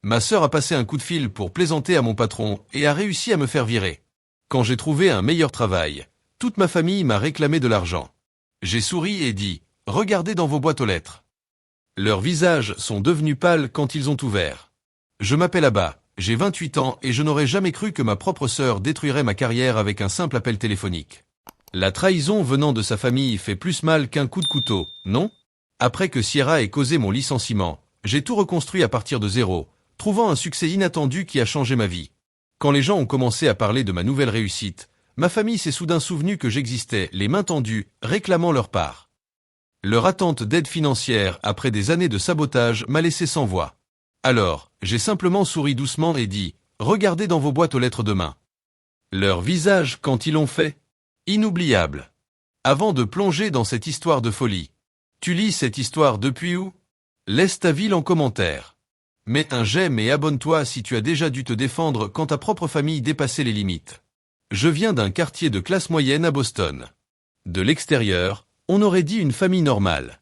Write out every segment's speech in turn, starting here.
Ma sœur a passé un coup de fil pour plaisanter à mon patron et a réussi à me faire virer. Quand j'ai trouvé un meilleur travail, toute ma famille m'a réclamé de l'argent. J'ai souri et dit « Regardez dans vos boîtes aux lettres ». Leurs visages sont devenus pâles quand ils ont ouvert. Je m'appelle Abba, j'ai 28 ans et je n'aurais jamais cru que ma propre sœur détruirait ma carrière avec un simple appel téléphonique. La trahison venant de sa famille fait plus mal qu'un coup de couteau, non? Après que Sierra ait causé mon licenciement, j'ai tout reconstruit à partir de zéro, trouvant un succès inattendu qui a changé ma vie. Quand les gens ont commencé à parler de ma nouvelle réussite, ma famille s'est soudain souvenue que j'existais, les mains tendues, réclamant leur part. Leur attente d'aide financière après des années de sabotage m'a laissé sans voix. Alors, j'ai simplement souri doucement et dit « Regardez dans vos boîtes aux lettres demain ». Leur visage quand ils l'ont fait? Inoubliable. Avant de plonger dans cette histoire de folie. Tu lis cette histoire depuis où? Laisse ta ville en commentaire. Mets un j'aime et abonne-toi si tu as déjà dû te défendre quand ta propre famille dépassait les limites. Je viens d'un quartier de classe moyenne à Boston. De l'extérieur, on aurait dit une famille normale.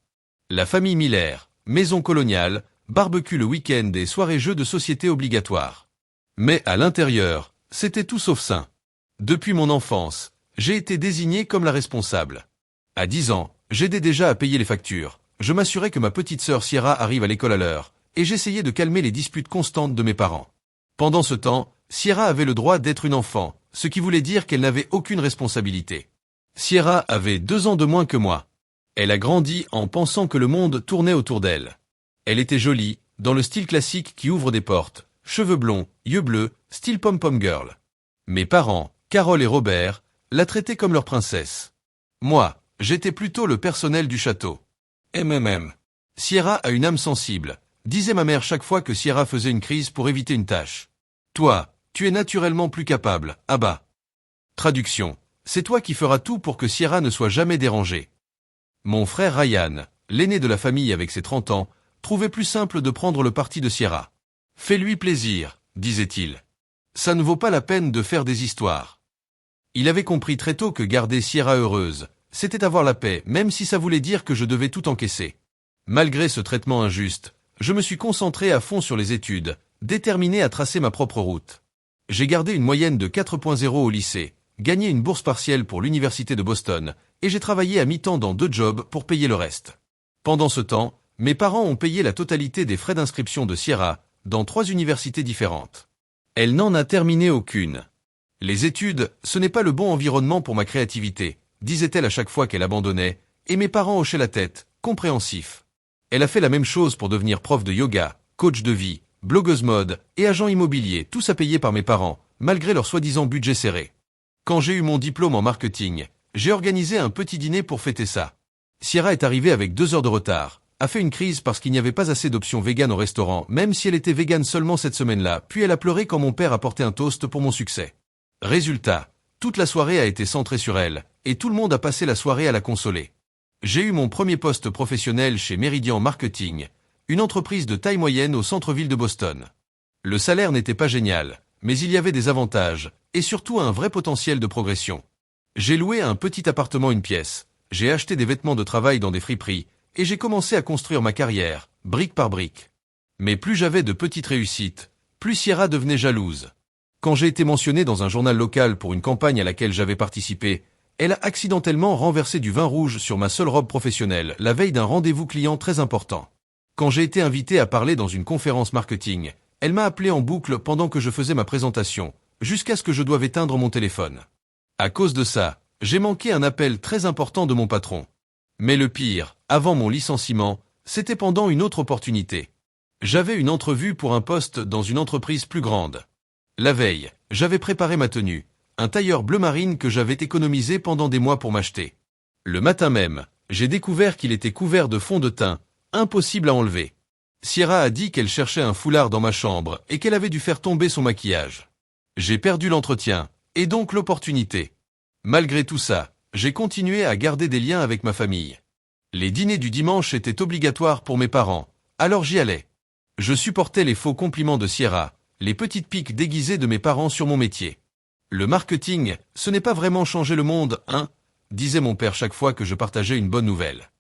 La famille Miller, maison coloniale, barbecue le week-end et soirée jeux de société obligatoires. Mais à l'intérieur, c'était tout sauf sain. Depuis mon enfance, j'ai été désigné comme la responsable. À 10 ans, j'aidais déjà à payer les factures. Je m'assurais que ma petite sœur Sierra arrive à l'école à l'heure, et j'essayais de calmer les disputes constantes de mes parents. Pendant ce temps, Sierra avait le droit d'être une enfant, ce qui voulait dire qu'elle n'avait aucune responsabilité. Sierra avait 2 ans de moins que moi. Elle a grandi en pensant que le monde tournait autour d'elle. Elle était jolie, dans le style classique qui ouvre des portes, cheveux blonds, yeux bleus, style pom-pom girl. Mes parents, Carole et Robert, la traitaient comme leur princesse. Moi, j'étais plutôt le personnel du château. Sierra a une âme sensible, disait ma mère chaque fois que Sierra faisait une crise pour éviter une tâche. Toi, tu es naturellement plus capable, Abba. Traduction. C'est toi qui feras tout pour que Sierra ne soit jamais dérangée. Mon frère Ryan, l'aîné de la famille avec ses 30 ans, trouvait plus simple de prendre le parti de Sierra. Fais-lui plaisir, disait-il. Ça ne vaut pas la peine de faire des histoires. Il avait compris très tôt que garder Sierra heureuse, c'était avoir la paix, même si ça voulait dire que je devais tout encaisser. Malgré ce traitement injuste, je me suis concentré à fond sur les études, déterminé à tracer ma propre route. J'ai gardé une moyenne de 4.0 au lycée, gagné une bourse partielle pour l'université de Boston, et j'ai travaillé à mi-temps dans 2 jobs pour payer le reste. Pendant ce temps, mes parents ont payé la totalité des frais d'inscription de Sierra, dans 3 universités différentes. Elle n'en a terminé aucune. Les études, ce n'est pas le bon environnement pour ma créativité, disait-elle à chaque fois qu'elle abandonnait, et mes parents hochaient la tête, compréhensifs. Elle a fait la même chose pour devenir prof de yoga, coach de vie, blogueuse mode et agent immobilier, tous à payer par mes parents, malgré leur soi-disant budget serré. Quand j'ai eu mon diplôme en marketing, j'ai organisé un petit dîner pour fêter ça. Sierra est arrivée avec 2 heures de retard, a fait une crise parce qu'il n'y avait pas assez d'options véganes au restaurant, même si elle était végane seulement cette semaine-là, puis elle a pleuré quand mon père a porté un toast pour mon succès. Résultat, toute la soirée a été centrée sur elle, et tout le monde a passé la soirée à la consoler. J'ai eu mon premier poste professionnel chez Meridian Marketing, une entreprise de taille moyenne au centre-ville de Boston. Le salaire n'était pas génial, mais il y avait des avantages, et surtout un vrai potentiel de progression. J'ai loué un petit appartement une pièce, j'ai acheté des vêtements de travail dans des friperies, et j'ai commencé à construire ma carrière, brique par brique. Mais plus j'avais de petites réussites, plus Sierra devenait jalouse. Quand j'ai été mentionné dans un journal local pour une campagne à laquelle j'avais participé, elle a accidentellement renversé du vin rouge sur ma seule robe professionnelle la veille d'un rendez-vous client très important. Quand j'ai été invité à parler dans une conférence marketing, elle m'a appelé en boucle pendant que je faisais ma présentation, jusqu'à ce que je doive éteindre mon téléphone. À cause de ça, j'ai manqué un appel très important de mon patron. Mais le pire, avant mon licenciement, c'était pendant une autre opportunité. J'avais une entrevue pour un poste dans une entreprise plus grande. La veille, j'avais préparé ma tenue, un tailleur bleu marine que j'avais économisé pendant des mois pour m'acheter. Le matin même, j'ai découvert qu'il était couvert de fond de teint, impossible à enlever. Sierra a dit qu'elle cherchait un foulard dans ma chambre et qu'elle avait dû faire tomber son maquillage. J'ai perdu l'entretien, et donc l'opportunité. Malgré tout ça, j'ai continué à garder des liens avec ma famille. Les dîners du dimanche étaient obligatoires pour mes parents, alors j'y allais. Je supportais les faux compliments de Sierra, les petites piques déguisées de mes parents sur mon métier. Le marketing, ce n'est pas vraiment changer le monde, hein, disait mon père chaque fois que je partageais une bonne nouvelle.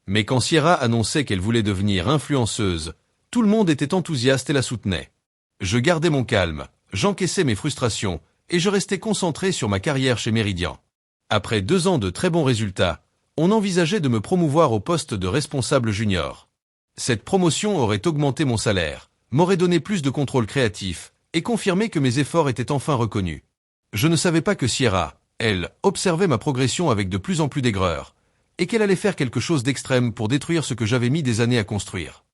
Mais quand Sierra annonçait qu'elle voulait devenir influenceuse, tout le monde était enthousiaste et la soutenait. Je gardais mon calme, j'encaissais mes frustrations, et je restais concentré sur ma carrière chez Meridian. Après 2 ans de très bons résultats, on envisageait de me promouvoir au poste de responsable junior. Cette promotion aurait augmenté mon salaire, m'aurait donné plus de contrôle créatif, et confirmé que mes efforts étaient enfin reconnus. Je ne savais pas que Sierra, elle, observait ma progression avec de plus en plus d'aigreur, et qu'elle allait faire quelque chose d'extrême pour détruire ce que j'avais mis des années à construire.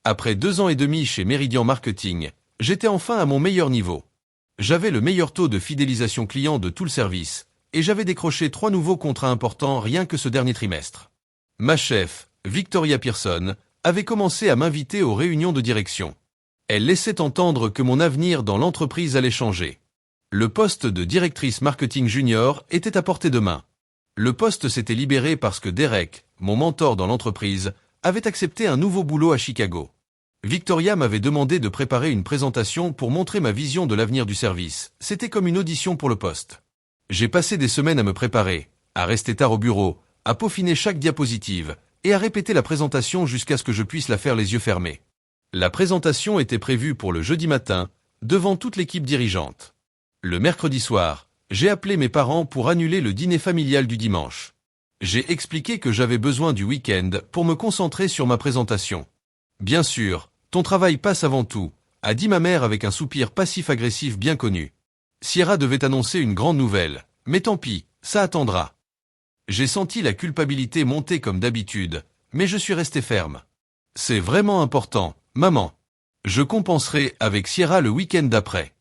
Après 2 ans et demi chez Meridian Marketing, j'étais enfin à mon meilleur niveau. J'avais le meilleur taux de fidélisation client de tout le service, et j'avais décroché 3 nouveaux contrats importants rien que ce dernier trimestre. Ma chef, Victoria Pearson, avait commencé à m'inviter aux réunions de direction. Elle laissait entendre que mon avenir dans l'entreprise allait changer. Le poste de directrice marketing junior était à portée de main. Le poste s'était libéré parce que Derek, mon mentor dans l'entreprise, avait accepté un nouveau boulot à Chicago. Victoria m'avait demandé de préparer une présentation pour montrer ma vision de l'avenir du service. C'était comme une audition pour le poste. J'ai passé des semaines à me préparer, à rester tard au bureau, à peaufiner chaque diapositive, et à répéter la présentation jusqu'à ce que je puisse la faire les yeux fermés. La présentation était prévue pour le jeudi matin, devant toute l'équipe dirigeante. Le mercredi soir, j'ai appelé mes parents pour annuler le dîner familial du dimanche. J'ai expliqué que j'avais besoin du week-end pour me concentrer sur ma présentation. Bien sûr, ton travail passe avant tout, a dit ma mère avec un soupir passif-agressif bien connu. Sierra devait annoncer une grande nouvelle, mais tant pis, ça attendra. J'ai senti la culpabilité monter comme d'habitude, mais je suis resté ferme. C'est vraiment important, maman. Je compenserai avec Sierra le week-end d'après.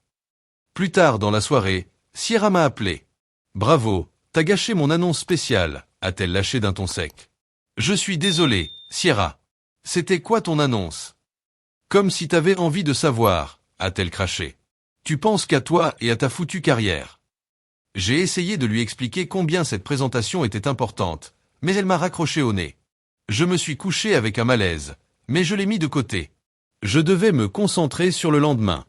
Plus tard dans la soirée, Sierra m'a appelé. Bravo, t'as gâché mon annonce spéciale, a-t-elle lâché d'un ton sec. Je suis désolé, Sierra. C'était quoi ton annonce? Comme si t'avais envie de savoir, a-t-elle craché. Tu penses qu'à toi et à ta foutue carrière. J'ai essayé de lui expliquer combien cette présentation était importante, mais elle m'a raccroché au nez. Je me suis couché avec un malaise, mais je l'ai mis de côté. Je devais me concentrer sur le lendemain.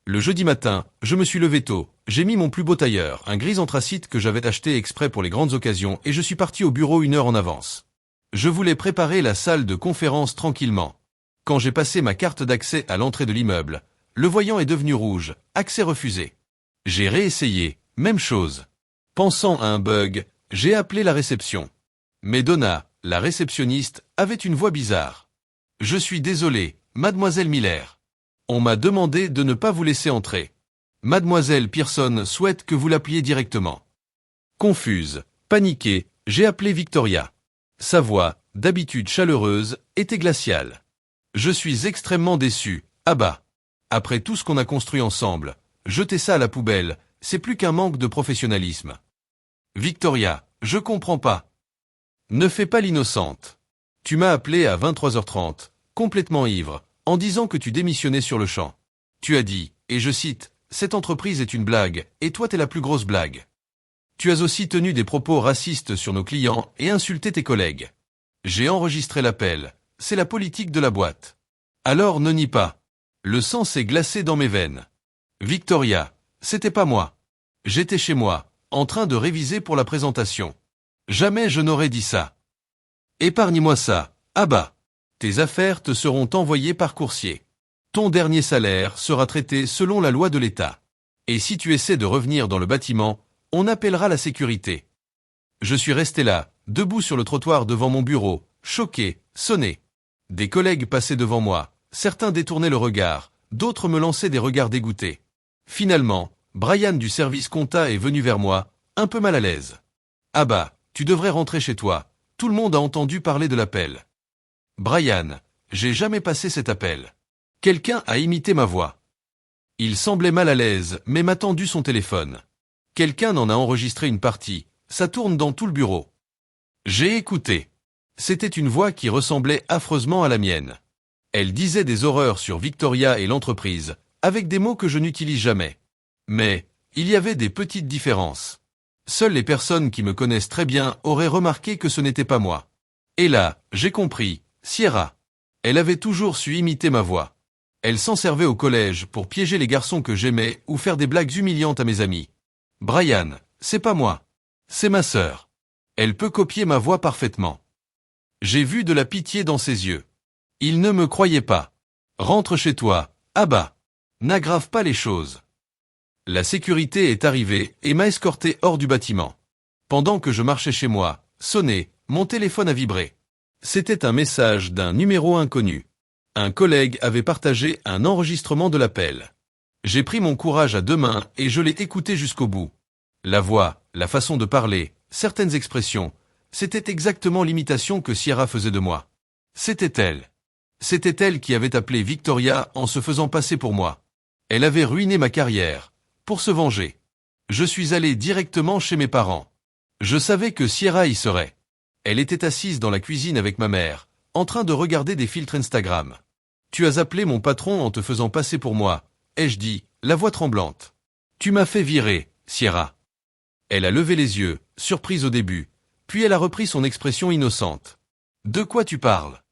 Le jeudi matin, je me suis levé tôt, j'ai mis mon plus beau tailleur, un gris anthracite que j'avais acheté exprès pour les grandes occasions, et je suis parti au bureau 1 heure en avance. Je voulais préparer la salle de conférence tranquillement. Quand j'ai passé ma carte d'accès à l'entrée de l'immeuble, le voyant est devenu rouge, accès refusé. J'ai réessayé, même chose. Pensant à un bug, j'ai appelé la réception. Mais Donna, la réceptionniste, avait une voix bizarre. Je suis désolé, mademoiselle Miller. On m'a demandé de ne pas vous laisser entrer. Mademoiselle Pearson souhaite que vous l'appeliez directement. Confuse, paniquée, j'ai appelé Victoria. Sa voix, d'habitude chaleureuse, était glaciale. Je suis extrêmement déçu, Abba. Après tout ce qu'on a construit ensemble, jeter ça à la poubelle, c'est plus qu'un manque de professionnalisme. Victoria, je comprends pas. Ne fais pas l'innocente. Tu m'as appelé à 23h30, complètement ivre, en disant que tu démissionnais sur le champ. Tu as dit, et je cite, « Cette entreprise est une blague, et toi t'es la plus grosse blague. » Tu as aussi tenu des propos racistes sur nos clients et insulté tes collègues. J'ai enregistré l'appel, c'est la politique de la boîte. Alors ne nie pas. Le sang s'est glacé dans mes veines. Victoria, c'était pas moi. J'étais chez moi, en train de réviser pour la présentation. Jamais je n'aurais dit ça. Épargne-moi ça, Abba. Tes affaires te seront envoyées par coursier. Ton dernier salaire sera traité selon la loi de l'État. Et si tu essaies de revenir dans le bâtiment, on appellera la sécurité. Je suis resté là, debout sur le trottoir devant mon bureau, choqué, sonné. Des collègues passaient devant moi, certains détournaient le regard, d'autres me lançaient des regards dégoûtés. Finalement, Brian du service compta est venu vers moi, un peu mal à l'aise. « Abba, tu devrais rentrer chez toi, tout le monde a entendu parler de l'appel. » Brian, j'ai jamais passé cet appel. Quelqu'un a imité ma voix. Il semblait mal à l'aise, mais m'a tendu son téléphone. Quelqu'un en a enregistré une partie, ça tourne dans tout le bureau. J'ai écouté. C'était une voix qui ressemblait affreusement à la mienne. Elle disait des horreurs sur Victoria et l'entreprise, avec des mots que je n'utilise jamais. Mais, il y avait des petites différences. Seules les personnes qui me connaissent très bien auraient remarqué que ce n'était pas moi. Et là, j'ai compris, Sierra. Elle avait toujours su imiter ma voix. Elle s'en servait au collège pour piéger les garçons que j'aimais ou faire des blagues humiliantes à mes amis. Brian, c'est pas moi. C'est ma sœur. Elle peut copier ma voix parfaitement. J'ai vu de la pitié dans ses yeux. Il ne me croyait pas. Rentre chez toi, Abba. N'aggrave pas les choses. La sécurité est arrivée et m'a escorté hors du bâtiment. Pendant que je marchais chez moi, sonnait, mon téléphone a vibré. C'était un message d'un numéro inconnu. Un collègue avait partagé un enregistrement de l'appel. J'ai pris mon courage à deux mains et je l'ai écouté jusqu'au bout. La voix, la façon de parler, certaines expressions, c'était exactement l'imitation que Sierra faisait de moi. C'était elle. C'était elle qui avait appelé Victoria en se faisant passer pour moi. Elle avait ruiné ma carrière. Pour se venger. Je suis allé directement chez mes parents. Je savais que Sierra y serait. Elle était assise dans la cuisine avec ma mère, en train de regarder des filtres Instagram. Tu as appelé mon patron en te faisant passer pour moi, ai-je dit, la voix tremblante. Tu m'as fait virer, Sierra. Elle a levé les yeux, surprise au début, puis elle a repris son expression innocente. De quoi tu parles?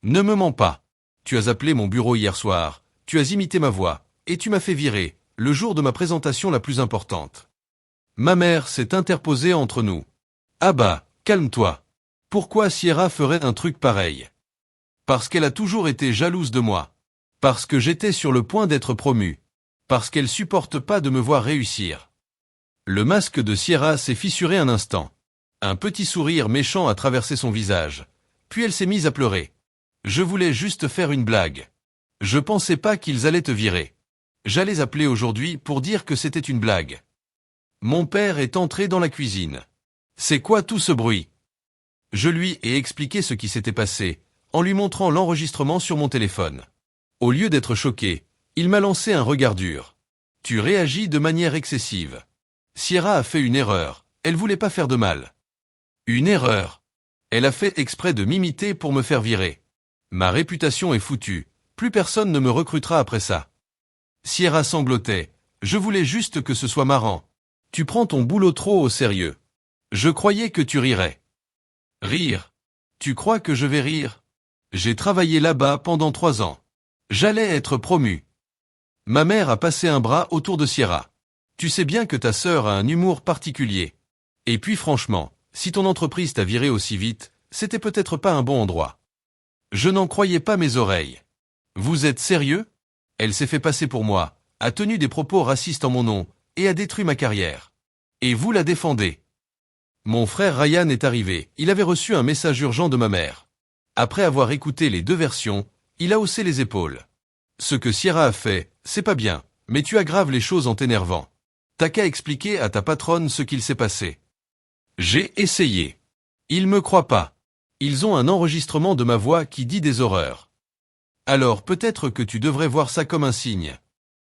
Ne me mens pas. Tu as appelé mon bureau hier soir, tu as imité ma voix, et tu m'as fait virer, le jour de ma présentation la plus importante. Ma mère s'est interposée entre nous. Ah bah, calme-toi. Pourquoi Sierra ferait un truc pareil? Parce qu'elle a toujours été jalouse de moi. Parce que j'étais sur le point d'être promu. Parce qu'elle supporte pas de me voir réussir. Le masque de Sierra s'est fissuré un instant. Un petit sourire méchant a traversé son visage. Puis elle s'est mise à pleurer. Je voulais juste faire une blague. Je pensais pas qu'ils allaient te virer. J'allais appeler aujourd'hui pour dire que c'était une blague. Mon père est entré dans la cuisine. C'est quoi tout ce bruit? Je lui ai expliqué ce qui s'était passé, en lui montrant l'enregistrement sur mon téléphone. Au lieu d'être choqué, il m'a lancé un regard dur. Tu réagis de manière excessive. Sierra a fait une erreur, elle voulait pas faire de mal. Une erreur. Elle a fait exprès de m'imiter pour me faire virer. Ma réputation est foutue, plus personne ne me recrutera après ça. Sierra sanglotait, je voulais juste que ce soit marrant. Tu prends ton boulot trop au sérieux. Je croyais que tu rirais. Rire. Tu crois que je vais rire? J'ai travaillé là-bas pendant 3 ans. J'allais être promu. Ma mère a passé un bras autour de Sierra. Tu sais bien que ta sœur a un humour particulier. Et puis franchement, si ton entreprise t'a viré aussi vite, c'était peut-être pas un bon endroit. Je n'en croyais pas mes oreilles. Vous êtes sérieux? Elle s'est fait passer pour moi, a tenu des propos racistes en mon nom, et a détruit ma carrière. Et vous la défendez. Mon frère Ryan est arrivé, il avait reçu un message urgent de ma mère. Après avoir écouté les deux versions, il a haussé les épaules. Ce que Sierra a fait, c'est pas bien, mais tu aggraves les choses en t'énervant. T'as qu'à expliquer à ta patronne ce qu'il s'est passé. J'ai essayé. Ils me croient pas. Ils ont un enregistrement de ma voix qui dit des horreurs. Alors peut-être que tu devrais voir ça comme un signe.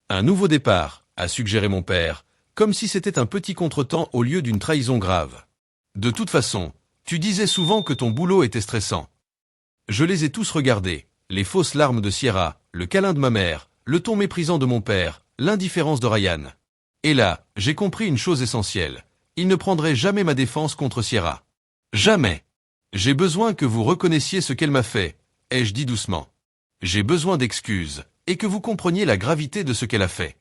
Un nouveau départ, a suggéré mon père, comme si c'était un petit contretemps au lieu d'une trahison grave. De toute façon, tu disais souvent que ton boulot était stressant. Je les ai tous regardés, les fausses larmes de Sierra, le câlin de ma mère, le ton méprisant de mon père, l'indifférence de Ryan. Et là, j'ai compris une chose essentielle. Il ne prendrait jamais ma défense contre Sierra. Jamais. J'ai besoin que vous reconnaissiez ce qu'elle m'a fait, ai-je dit doucement. J'ai besoin d'excuses, et que vous compreniez la gravité de ce qu'elle a fait.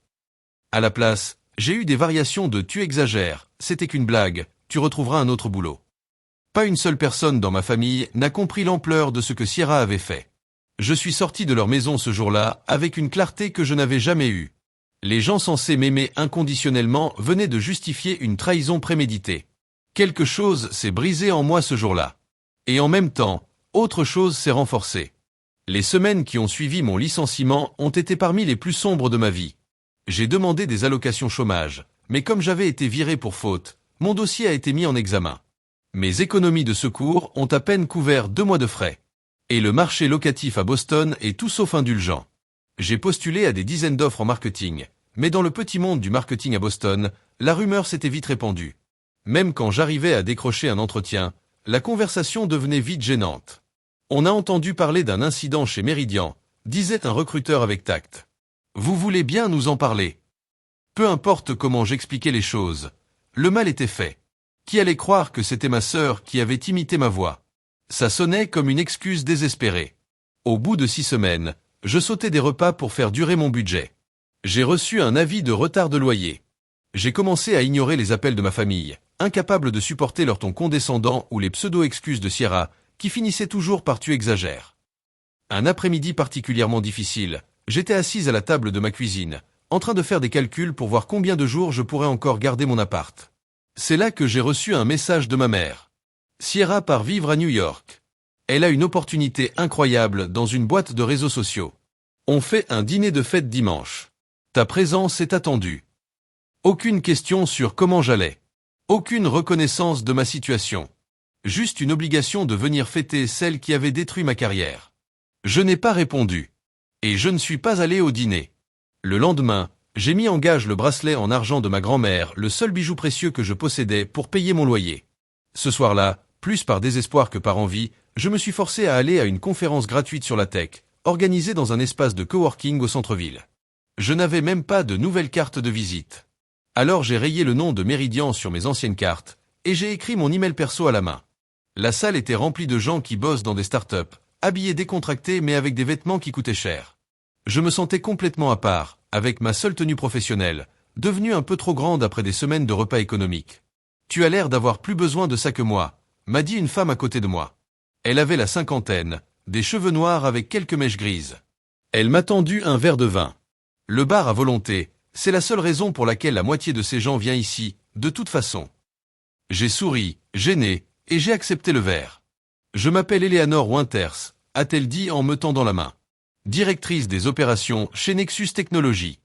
À la place, j'ai eu des variations de tu exagères, c'était qu'une blague, tu retrouveras un autre boulot. Pas une seule personne dans ma famille n'a compris l'ampleur de ce que Sierra avait fait. Je suis sorti de leur maison ce jour-là avec une clarté que je n'avais jamais eue. Les gens censés m'aimer inconditionnellement venaient de justifier une trahison préméditée. Quelque chose s'est brisé en moi ce jour-là. Et en même temps, autre chose s'est renforcée. Les semaines qui ont suivi mon licenciement ont été parmi les plus sombres de ma vie. J'ai demandé des allocations chômage, mais comme j'avais été viré pour faute, mon dossier a été mis en examen. Mes économies de secours ont à peine couvert 2 mois de frais. Et le marché locatif à Boston est tout sauf indulgent. J'ai postulé à des dizaines d'offres en marketing, mais dans le petit monde du marketing à Boston, la rumeur s'était vite répandue. Même quand j'arrivais à décrocher un entretien, la conversation devenait vite gênante. On a entendu parler d'un incident chez Meridian, disait un recruteur avec tact. Vous voulez bien nous en parler? Peu importe comment j'expliquais les choses, le mal était fait. Qui allait croire que c'était ma sœur qui avait imité ma voix? Ça sonnait comme une excuse désespérée. Au bout de 6 semaines, je sautais des repas pour faire durer mon budget. J'ai reçu un avis de retard de loyer. J'ai commencé à ignorer les appels de ma famille, incapable de supporter leur ton condescendant ou les pseudo-excuses de Sierra, qui finissaient toujours par tu exagères. Un après-midi particulièrement difficile, J'étais assise à la table de ma cuisine, en train de faire des calculs pour voir combien de jours je pourrais encore garder mon appart. C'est là que j'ai reçu un message de ma mère. Sierra part vivre à New York. Elle a une opportunité incroyable dans une boîte de réseaux sociaux. On fait un dîner de fête dimanche. Ta présence est attendue. Aucune question sur comment j'allais. Aucune reconnaissance de ma situation. Juste une obligation de venir fêter celle qui avait détruit ma carrière. Je n'ai pas répondu. Et je ne suis pas allé au dîner. Le lendemain, j'ai mis en gage le bracelet en argent de ma grand-mère, le seul bijou précieux que je possédais pour payer mon loyer. Ce soir-là, plus par désespoir que par envie, je me suis forcé à aller à une conférence gratuite sur la tech, organisée dans un espace de coworking au centre-ville. Je n'avais même pas de nouvelle carte de visite. Alors j'ai rayé le nom de Meridian sur mes anciennes cartes, et j'ai écrit mon email perso à la main. La salle était remplie de gens qui bossent dans des startups, habillés décontractés mais avec des vêtements qui coûtaient cher. Je me sentais complètement à part, avec ma seule tenue professionnelle, devenue un peu trop grande après des semaines de repas économiques. Tu as l'air d'avoir plus besoin de ça que moi, m'a dit une femme à côté de moi. Elle avait la cinquantaine, des cheveux noirs avec quelques mèches grises. Elle m'a tendu un verre de vin. Le bar à volonté, c'est la seule raison pour laquelle la moitié de ces gens vient ici, de toute façon. J'ai souri, gêné, et j'ai accepté le verre. Je m'appelle Eleanor Winters, a-t-elle dit en me tendant la main. Directrice des opérations chez Nexus Technologies.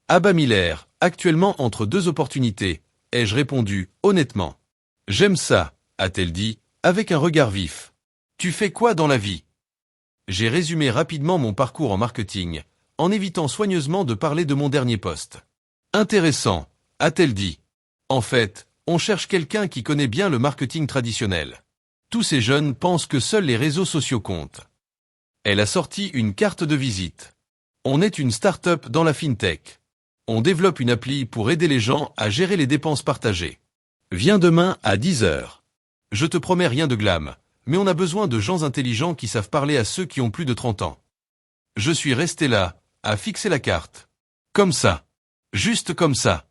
Abba Miller, actuellement entre deux opportunités, ai-je répondu, honnêtement. J'aime ça, a-t-elle dit, avec un regard vif. Tu fais quoi dans la vie? J'ai résumé rapidement mon parcours en marketing, en évitant soigneusement de parler de mon dernier poste. Intéressant, a-t-elle dit. En fait, on cherche quelqu'un qui connaît bien le marketing traditionnel. Tous ces jeunes pensent que seuls les réseaux sociaux comptent. Elle a sorti une carte de visite. On est une start-up dans la fintech. On développe une appli pour aider les gens à gérer les dépenses partagées. Viens demain à 10h. Je te promets rien de glam, mais on a besoin de gens intelligents qui savent parler à ceux qui ont plus de 30 ans. Je suis resté là, à fixer la carte. Comme ça. Juste comme ça.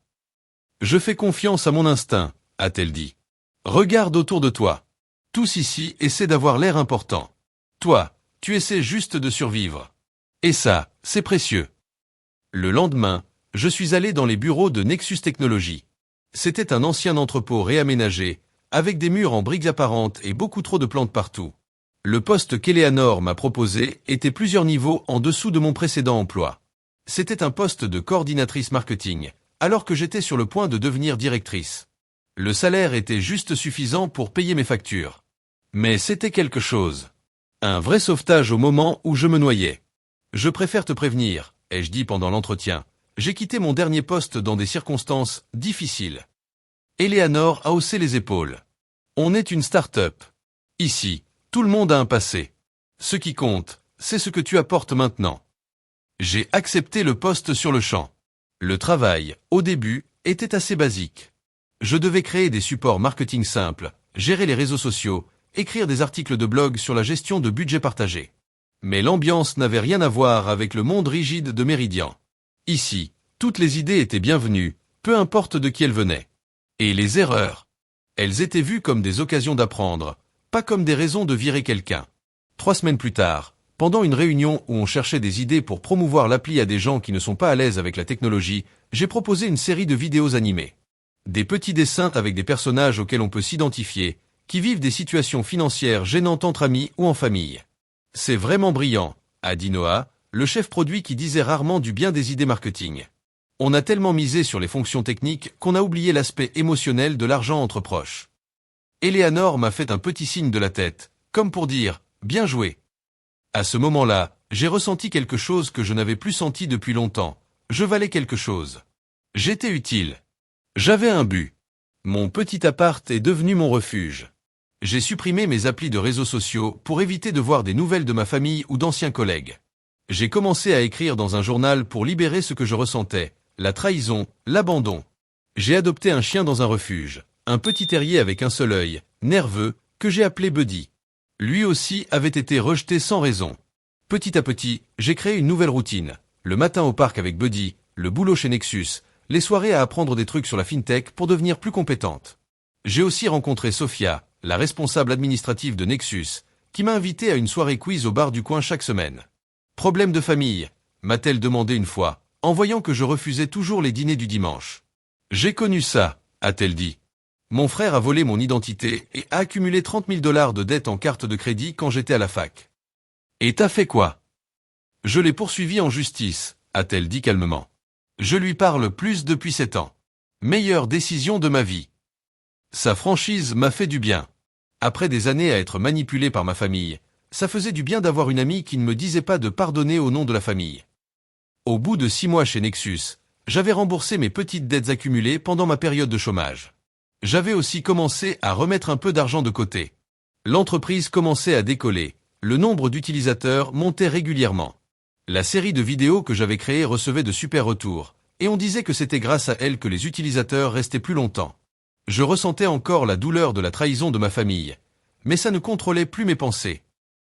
Je fais confiance à mon instinct, a-t-elle dit. Regarde autour de toi. Tous ici essaient d'avoir l'air important. Toi, tu essaies juste de survivre. Et ça, c'est précieux. Le lendemain, je suis allé dans les bureaux de Nexus Technologies. C'était un ancien entrepôt réaménagé, avec des murs en briques apparentes et beaucoup trop de plantes partout. Le poste qu'Eleanor m'a proposé était plusieurs niveaux en dessous de mon précédent emploi. C'était un poste de coordinatrice marketing, alors que j'étais sur le point de devenir directrice. Le salaire était juste suffisant pour payer mes factures. Mais c'était quelque chose. Un vrai sauvetage au moment où je me noyais. Je préfère te prévenir, ai-je dit pendant l'entretien. J'ai quitté mon dernier poste dans des circonstances difficiles. Eleanor a haussé les épaules. On est une start-up. Ici, tout le monde a un passé. Ce qui compte, c'est ce que tu apportes maintenant. J'ai accepté le poste sur le champ. Le travail, au début, était assez basique. Je devais créer des supports marketing simples, gérer les réseaux sociaux, écrire des articles de blog sur la gestion de budget partagé. Mais l'ambiance n'avait rien à voir avec le monde rigide de Meridian. Ici, toutes les idées étaient bienvenues, peu importe de qui elles venaient. Et les erreurs. Elles étaient vues comme des occasions d'apprendre, pas comme des raisons de virer quelqu'un. 3 semaines plus tard, pendant une réunion où on cherchait des idées pour promouvoir l'appli à des gens qui ne sont pas à l'aise avec la technologie, j'ai proposé une série de vidéos animées. Des petits dessins avec des personnages auxquels on peut s'identifier, qui vivent des situations financières gênantes entre amis ou en famille. C'est vraiment brillant, a dit Noah, le chef produit qui disait rarement du bien des idées marketing. On a tellement misé sur les fonctions techniques qu'on a oublié l'aspect émotionnel de l'argent entre proches. Eleanor m'a fait un petit signe de la tête, comme pour dire « bien joué ». À ce moment-là, j'ai ressenti quelque chose que je n'avais plus senti depuis longtemps. Je valais quelque chose. J'étais utile. J'avais un but. Mon petit appart est devenu mon refuge. J'ai supprimé mes applis de réseaux sociaux pour éviter de voir des nouvelles de ma famille ou d'anciens collègues. J'ai commencé à écrire dans un journal pour libérer ce que je ressentais, la trahison, l'abandon. J'ai adopté un chien dans un refuge, un petit terrier avec un seul œil, nerveux, que j'ai appelé Buddy. Lui aussi avait été rejeté sans raison. Petit à petit, j'ai créé une nouvelle routine. Le matin au parc avec Buddy, le boulot chez Nexus, les soirées à apprendre des trucs sur la fintech pour devenir plus compétente. J'ai aussi rencontré Sophia, la responsable administrative de Nexus, qui m'a invité à une soirée quiz au bar du coin chaque semaine. Problème de famille, m'a-t-elle demandé une fois, en voyant que je refusais toujours les dîners du dimanche. J'ai connu ça, a-t-elle dit. Mon frère a volé mon identité et a accumulé 30 000 $ de dettes en carte de crédit quand j'étais à la fac. Et t'as fait quoi? Je l'ai poursuivi en justice, a-t-elle dit calmement. Je lui parle plus depuis 7 ans. Meilleure décision de ma vie. Sa franchise m'a fait du bien. Après des années à être manipulé par ma famille, ça faisait du bien d'avoir une amie qui ne me disait pas de pardonner au nom de la famille. Au bout de 6 mois chez Nexus, j'avais remboursé mes petites dettes accumulées pendant ma période de chômage. J'avais aussi commencé à remettre un peu d'argent de côté. L'entreprise commençait à décoller, le nombre d'utilisateurs montait régulièrement. La série de vidéos que j'avais créée recevait de super retours, et on disait que c'était grâce à elle que les utilisateurs restaient plus longtemps. Je ressentais encore la douleur de la trahison de ma famille, mais ça ne contrôlait plus mes pensées.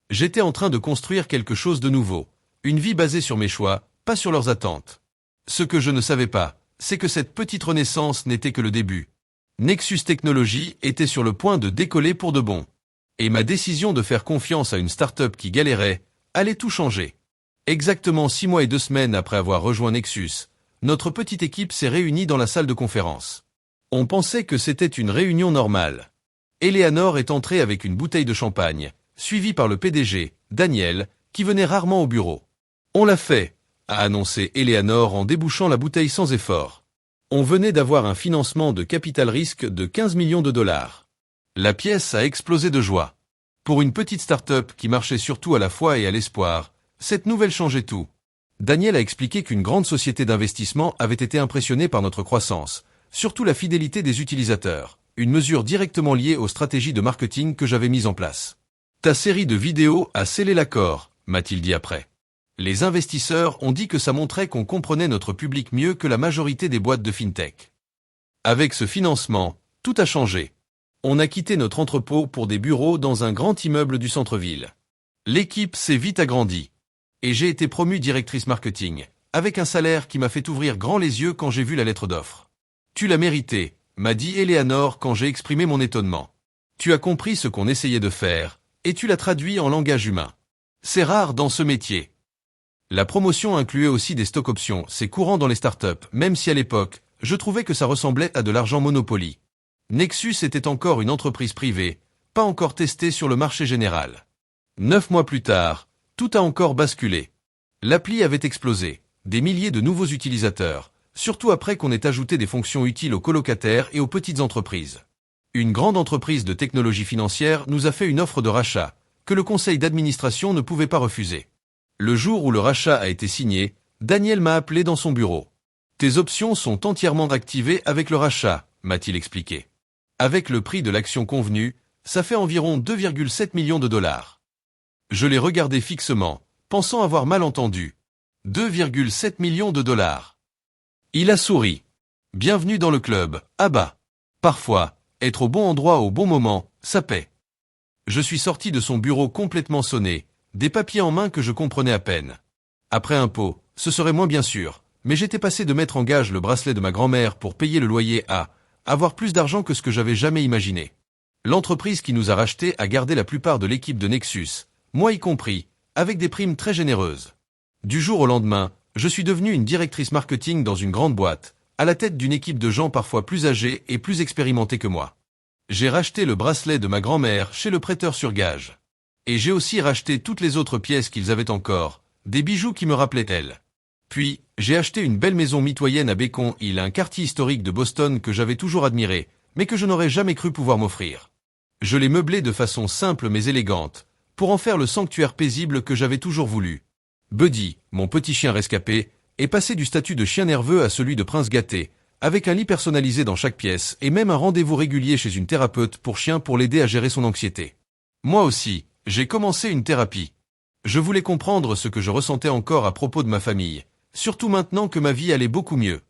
J'étais en train de construire quelque chose de nouveau, une vie basée sur mes choix, pas sur leurs attentes. Ce que je ne savais pas, c'est que cette petite renaissance n'était que le début. Nexus Technologies était sur le point de décoller pour de bon. Et ma décision de faire confiance à une start-up qui galérait allait tout changer. Exactement 6 mois et 2 semaines après avoir rejoint Nexus, notre petite équipe s'est réunie dans la salle de conférence. On pensait que c'était une réunion normale. Eleanor est entrée avec une bouteille de champagne, suivie par le PDG, Daniel, qui venait rarement au bureau. On l'a fait, a annoncé Eleanor en débouchant la bouteille sans effort. On venait d'avoir un financement de capital risque de 15 millions de $. La pièce a explosé de joie. Pour une petite start-up qui marchait surtout à la foi et à l'espoir, cette nouvelle changeait tout. Daniel a expliqué qu'une grande société d'investissement avait été impressionnée par notre croissance, surtout la fidélité des utilisateurs, une mesure directement liée aux stratégies de marketing que j'avais mises en place. Ta série de vidéos a scellé l'accord, m'a-t-il dit après. Les investisseurs ont dit que ça montrait qu'on comprenait notre public mieux que la majorité des boîtes de fintech. Avec ce financement, tout a changé. On a quitté notre entrepôt pour des bureaux dans un grand immeuble du centre-ville. L'équipe s'est vite agrandie. Et j'ai été promue directrice marketing, avec un salaire qui m'a fait ouvrir grand les yeux quand j'ai vu la lettre d'offre. Tu l'as mérité, m'a dit Eleanor quand j'ai exprimé mon étonnement. Tu as compris ce qu'on essayait de faire, et tu l'as traduit en langage humain. C'est rare dans ce métier. La promotion incluait aussi des stock options, c'est courant dans les startups, même si à l'époque, je trouvais que ça ressemblait à de l'argent Monopoly. Nexus était encore une entreprise privée, pas encore testée sur le marché général. 9 mois plus tard, tout a encore basculé. L'appli avait explosé, des milliers de nouveaux utilisateurs, surtout après qu'on ait ajouté des fonctions utiles aux colocataires et aux petites entreprises. Une grande entreprise de technologie financière nous a fait une offre de rachat, que le conseil d'administration ne pouvait pas refuser. Le jour où le rachat a été signé, Daniel m'a appelé dans son bureau. Tes options sont entièrement activées avec le rachat, m'a-t-il expliqué. Avec le prix de l'action convenu, ça fait environ 2,7 millions de $. Je l'ai regardé fixement, pensant avoir mal entendu. 2,7 millions de $. Il a souri. Bienvenue dans le club, Abba. Parfois, être au bon endroit au bon moment, ça paie. Je suis sorti de son bureau complètement sonné, des papiers en main que je comprenais à peine. Après impôt, ce serait moins bien sûr, mais j'étais passé de mettre en gage le bracelet de ma grand-mère pour payer le loyer à avoir plus d'argent que ce que j'avais jamais imaginé. L'entreprise qui nous a rachetés a gardé la plupart de l'équipe de Nexus, moi y compris, avec des primes très généreuses. Du jour au lendemain, je suis devenu une directrice marketing dans une grande boîte, à la tête d'une équipe de gens parfois plus âgés et plus expérimentés que moi. J'ai racheté le bracelet de ma grand-mère chez le prêteur sur gage. Et j'ai aussi racheté toutes les autres pièces qu'ils avaient encore, des bijoux qui me rappelaient elle. Puis, j'ai acheté une belle maison mitoyenne à Beacon Hill, un quartier historique de Boston que j'avais toujours admiré, mais que je n'aurais jamais cru pouvoir m'offrir. Je l'ai meublé de façon simple mais élégante, pour en faire le sanctuaire paisible que j'avais toujours voulu. Buddy, mon petit chien rescapé, est passé du statut de chien nerveux à celui de prince gâté, avec un lit personnalisé dans chaque pièce et même un rendez-vous régulier chez une thérapeute pour chien pour l'aider à gérer son anxiété. Moi aussi, j'ai commencé une thérapie. Je voulais comprendre ce que je ressentais encore à propos de ma famille, surtout maintenant que ma vie allait beaucoup mieux.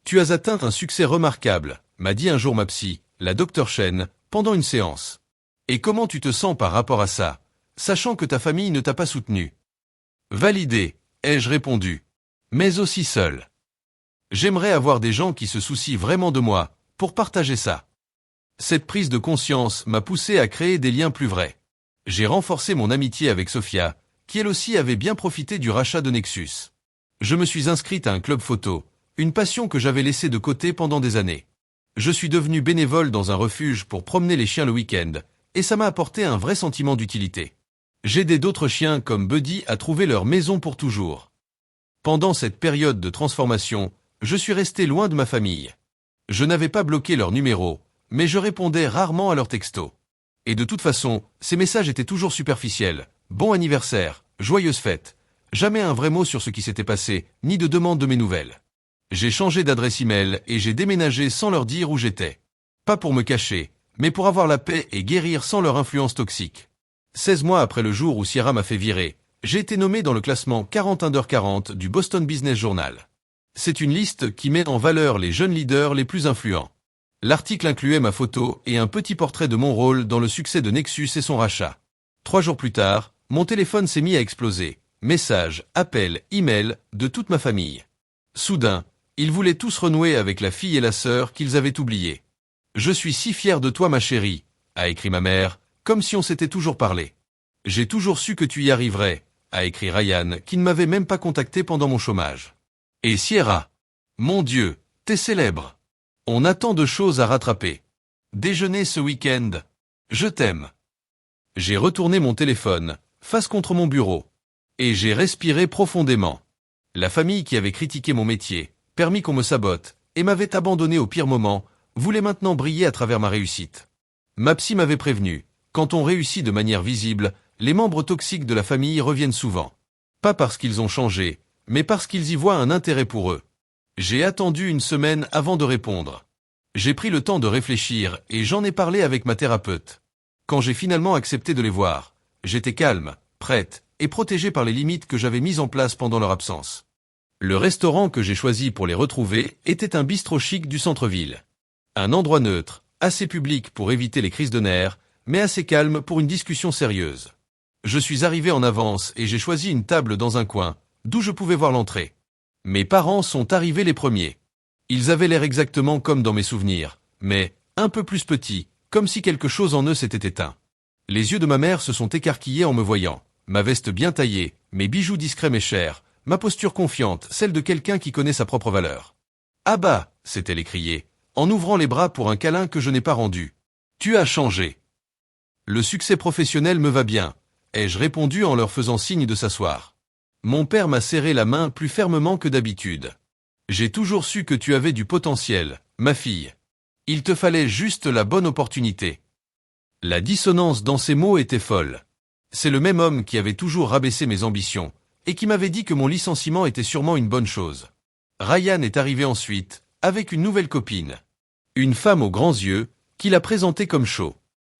Tu as atteint un succès remarquable, m'a dit un jour ma psy, la Dr Chen, pendant une séance. Et comment tu te sens par rapport à ça, sachant que ta famille ne t'a pas soutenu? Validé, ai-je répondu. Mais aussi seul. J'aimerais avoir des gens qui se soucient vraiment de moi, pour partager ça. Cette prise de conscience m'a poussé à créer des liens plus vrais. J'ai renforcé mon amitié avec Sophia, qui elle aussi avait bien profité du rachat de Nexus. Je me suis inscrite à un club photo, une passion que j'avais laissée de côté pendant des années. Je suis devenu bénévole dans un refuge pour promener les chiens le week-end, et ça m'a apporté un vrai sentiment d'utilité. J'aidais d'autres chiens comme Buddy à trouver leur maison pour toujours. Pendant cette période de transformation, je suis resté loin de ma famille. Je n'avais pas bloqué leur numéro, mais je répondais rarement à leurs textos. Et de toute façon, ces messages étaient toujours superficiels. Bon anniversaire, joyeuse fête. Jamais un vrai mot sur ce qui s'était passé, ni de demande de mes nouvelles. J'ai changé d'adresse email et j'ai déménagé sans leur dire où j'étais. Pas pour me cacher, mais pour avoir la paix et guérir sans leur influence toxique. 16 mois après le jour où Sierra m'a fait virer, j'ai été nommé dans le classement 40 Under 40 du Boston Business Journal. C'est une liste qui met en valeur les jeunes leaders les plus influents. L'article incluait ma photo et un petit portrait de mon rôle dans le succès de Nexus et son rachat. 3 jours plus tard, mon téléphone s'est mis à exploser. Messages, appels, emails de toute ma famille. Soudain, ils voulaient tous renouer avec la fille et la sœur qu'ils avaient oubliées. « Je suis si fier de toi ma chérie », a écrit ma mère, comme si on s'était toujours parlé. « J'ai toujours su que tu y arriverais », a écrit Ryan, qui ne m'avait même pas contacté pendant mon chômage. Et Sierra. Mon Dieu, t'es célèbre. On a tant de choses à rattraper. Déjeuner ce week-end. Je t'aime. J'ai retourné mon téléphone, face contre mon bureau. Et j'ai respiré profondément. La famille qui avait critiqué mon métier, permis qu'on me sabote, et m'avait abandonné au pire moment, voulait maintenant briller à travers ma réussite. Ma psy m'avait prévenu, quand on réussit de manière visible, les membres toxiques de la famille reviennent souvent. Pas parce qu'ils ont changé, mais parce qu'ils y voient un intérêt pour eux. J'ai attendu une semaine avant de répondre. J'ai pris le temps de réfléchir et j'en ai parlé avec ma thérapeute. Quand j'ai finalement accepté de les voir, j'étais calme, prête et protégée par les limites que j'avais mises en place pendant leur absence. Le restaurant que j'ai choisi pour les retrouver était un bistrot chic du centre-ville. Un endroit neutre, assez public pour éviter les crises de nerfs, mais assez calme pour une discussion sérieuse. Je suis arrivé en avance et j'ai choisi une table dans un coin, d'où je pouvais voir l'entrée. Mes parents sont arrivés les premiers. Ils avaient l'air exactement comme dans mes souvenirs, mais un peu plus petits, comme si quelque chose en eux s'était éteint. Les yeux de ma mère se sont écarquillés en me voyant. Ma veste bien taillée, mes bijoux discrets mais chers, ma posture confiante, celle de quelqu'un qui connaît sa propre valeur. « Ah bah !» s'est-elle écriée, en ouvrant les bras pour un câlin que je n'ai pas rendu. « Tu as changé. » Le succès professionnel me va bien, ai-je répondu en leur faisant signe de s'asseoir. Mon père m'a serré la main plus fermement que d'habitude. « J'ai toujours su que tu avais du potentiel, ma fille. Il te fallait juste la bonne opportunité. » La dissonance dans ces mots était folle. C'est le même homme qui avait toujours rabaissé mes ambitions, et qui m'avait dit que mon licenciement était sûrement une bonne chose. Ryan est arrivé ensuite, avec une nouvelle copine. Une femme aux grands yeux, qui l'a présentée comme chaud.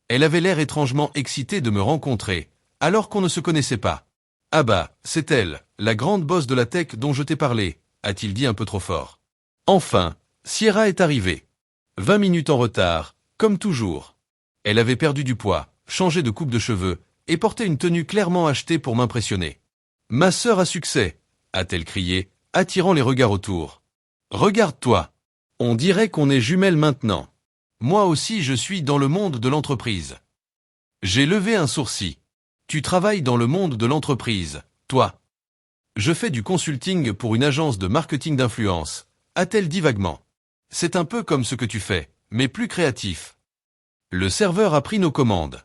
Elle avait l'air étrangement excitée de me rencontrer, alors qu'on ne se connaissait pas. « Ah bah, c'est elle, la grande boss de la tech dont je t'ai parlé », a-t-il dit un peu trop fort. Enfin, Sierra est arrivée. 20 minutes en retard, comme toujours. Elle avait perdu du poids, changé de coupe de cheveux, et portait une tenue clairement achetée pour m'impressionner. « Ma sœur a succès !» a-t-elle crié, attirant les regards autour. « Regarde-toi. On dirait qu'on est jumelles maintenant. Moi aussi je suis dans le monde de l'entreprise. » J'ai levé un sourcil. « Tu travailles dans le monde de l'entreprise, toi. » « Je fais du consulting pour une agence de marketing d'influence, » a-t-elle dit vaguement. « C'est un peu comme ce que tu fais, mais plus créatif. » Le serveur a pris nos commandes.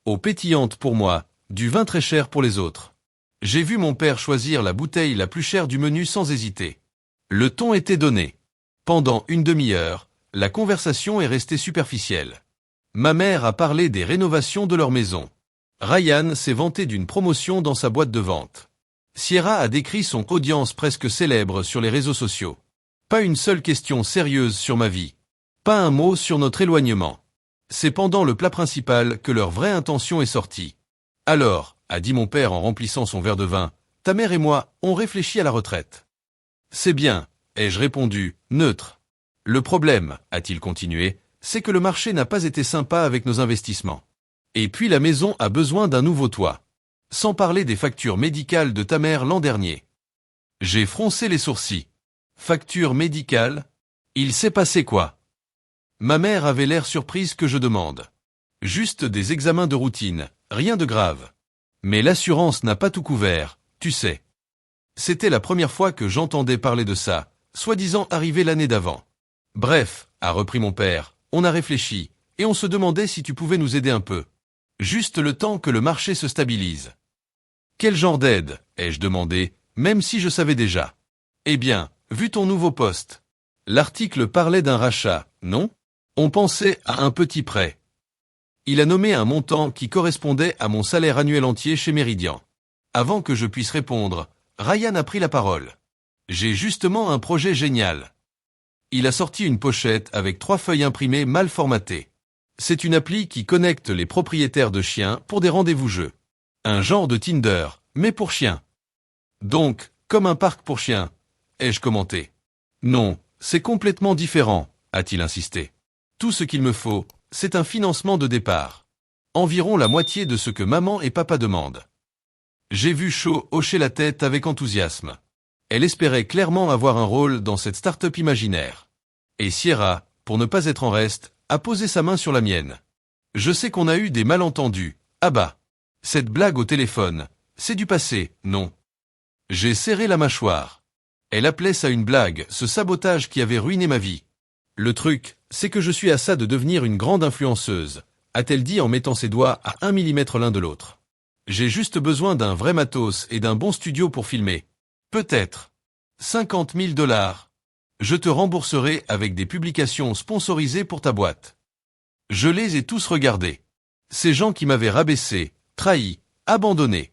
Eau pétillante pour moi, du vin très cher pour les autres. J'ai vu mon père choisir la bouteille la plus chère du menu sans hésiter. Le ton était donné. Pendant une demi-heure, la conversation est restée superficielle. Ma mère a parlé des rénovations de leur maison. Ryan s'est vanté d'une promotion dans sa boîte de vente. Sierra a décrit son audience presque célèbre sur les réseaux sociaux. Pas une seule question sérieuse sur ma vie. Pas un mot sur notre éloignement. C'est pendant le plat principal que leur vraie intention est sortie. « Alors, » a dit mon père en remplissant son verre de vin, « ta mère et moi, on réfléchit à la retraite. »« C'est bien, » ai-je répondu, neutre. « Le problème, » a-t-il continué, « c'est que le marché n'a pas été sympa avec nos investissements. Et puis la maison a besoin d'un nouveau toit. Sans parler des factures médicales de ta mère l'an dernier. » J'ai froncé les sourcils. « Facture médicale ? Il s'est passé quoi ? » Ma mère avait l'air surprise que je demande. « Juste des examens de routine, rien de grave. Mais l'assurance n'a pas tout couvert, tu sais. » C'était la première fois que j'entendais parler de ça, soi-disant arrivé l'année d'avant. Bref, a repris mon père, on a réfléchi, et on se demandait si tu pouvais nous aider un peu. Juste le temps que le marché se stabilise. Quel genre d'aide, ai-je demandé, même si je savais déjà. Eh bien, vu ton nouveau poste. L'article parlait d'un rachat, non? On pensait à un petit prêt. Il a nommé un montant qui correspondait à mon salaire annuel entier chez Meridian. Avant que je puisse répondre, Ryan a pris la parole. J'ai justement un projet génial. Il a sorti une pochette avec 3 feuilles imprimées mal formatées. C'est une appli qui connecte les propriétaires de chiens pour des rendez-vous jeux. Un genre de Tinder, mais pour chiens. Donc, comme un parc pour chiens, ai-je commenté. Non, c'est complètement différent, a-t-il insisté. Tout ce qu'il me faut, c'est un financement de départ. Environ la moitié de ce que maman et papa demandent. J'ai vu Cho hocher la tête avec enthousiasme. Elle espérait clairement avoir un rôle dans cette start-up imaginaire. Et Sierra, pour ne pas être en reste, a posé sa main sur la mienne. Je sais qu'on a eu des malentendus. Ah bah. Cette blague au téléphone, c'est du passé, non? J'ai serré la mâchoire. Elle appelait ça une blague, ce sabotage qui avait ruiné ma vie. Le truc, c'est que je suis à ça de devenir une grande influenceuse, a-t-elle dit en mettant ses doigts à 1 millimètre l'un de l'autre. J'ai juste besoin d'un vrai matos et d'un bon studio pour filmer. Peut-être. 50 000 $. Je te rembourserai avec des publications sponsorisées pour ta boîte. Je les ai tous regardés. Ces gens qui m'avaient rabaissé, trahi, abandonné.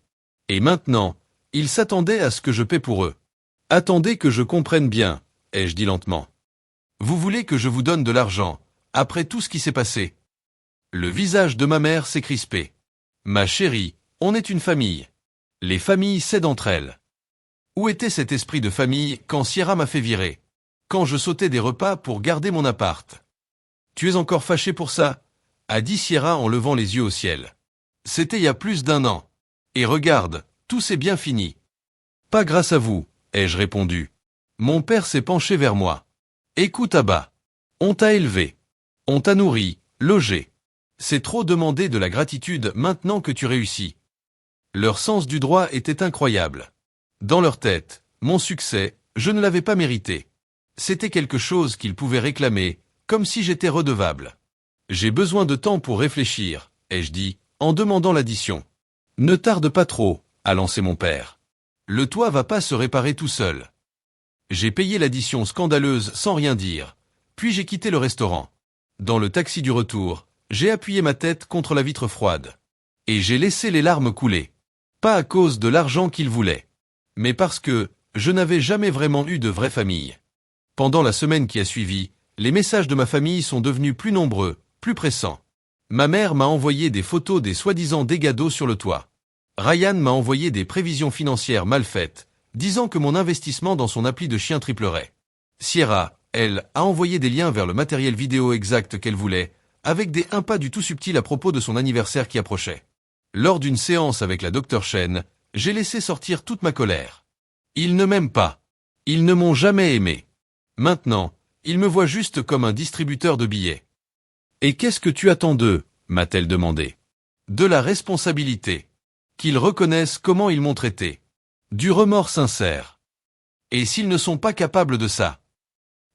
Et maintenant, ils s'attendaient à ce que je paie pour eux. Attendez que je comprenne bien, ai-je dit lentement. Vous voulez que je vous donne de l'argent, après tout ce qui s'est passé? Le visage de ma mère s'est crispé. Ma chérie, on est une famille. Les familles s'aident entre elles. Où était cet esprit de famille quand Sierra m'a fait virer? Quand je sautais des repas pour garder mon appart? Tu es encore fâché pour ça? A dit Sierra en levant les yeux au ciel. C'était il y a plus d'1 an. Et regarde, tout s'est bien fini. Pas grâce à vous, ai-je répondu. Mon père s'est penché vers moi. Écoute Abba. On t'a élevé. On t'a nourri, logé. C'est trop demander de la gratitude maintenant que tu réussis. Leur sens du droit était incroyable. Dans leur tête, mon succès, je ne l'avais pas mérité. C'était quelque chose qu'ils pouvaient réclamer, comme si j'étais redevable. J'ai besoin de temps pour réfléchir, ai-je dit, en demandant l'addition. Ne tarde pas trop, a lancé mon père. Le toit va pas se réparer tout seul. J'ai payé l'addition scandaleuse sans rien dire, puis j'ai quitté le restaurant. Dans le taxi du retour, j'ai appuyé ma tête contre la vitre froide. Et j'ai laissé les larmes couler. Pas à cause de l'argent qu'ils voulaient, mais parce que je n'avais jamais vraiment eu de vraie famille. Pendant la semaine qui a suivi, les messages de ma famille sont devenus plus nombreux, plus pressants. Ma mère m'a envoyé des photos des soi-disant dégâts d'eau sur le toit. Ryan m'a envoyé des prévisions financières mal faites, disant que mon investissement dans son appli de chien triplerait. Sierra, elle, a envoyé des liens vers le matériel vidéo exact qu'elle voulait, avec des pas du tout subtils à propos de son anniversaire qui approchait. Lors d'une séance avec la Dr Chen, j'ai laissé sortir toute ma colère. Ils ne m'aiment pas. Ils ne m'ont jamais aimé. Maintenant, ils me voient juste comme un distributeur de billets. Et qu'est-ce que tu attends d'eux, m'a-t-elle demandé. De la responsabilité. Qu'ils reconnaissent comment ils m'ont traité. Du remords sincère. Et s'ils ne sont pas capables de ça?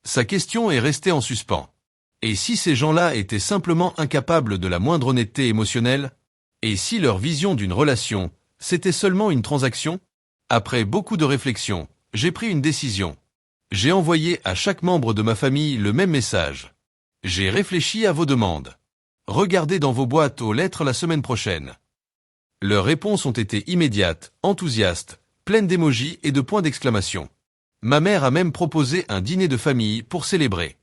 Sa question est restée en suspens. Et si ces gens-là étaient simplement incapables de la moindre honnêteté émotionnelle? Et si leur vision d'une relation, c'était seulement une transaction? Après beaucoup de réflexion, j'ai pris une décision. J'ai envoyé à chaque membre de ma famille le même message. J'ai réfléchi à vos demandes. Regardez dans vos boîtes aux lettres la semaine prochaine. Leurs réponses ont été immédiates, enthousiastes, pleines d'émojis et de points d'exclamation. Ma mère a même proposé un dîner de famille pour célébrer.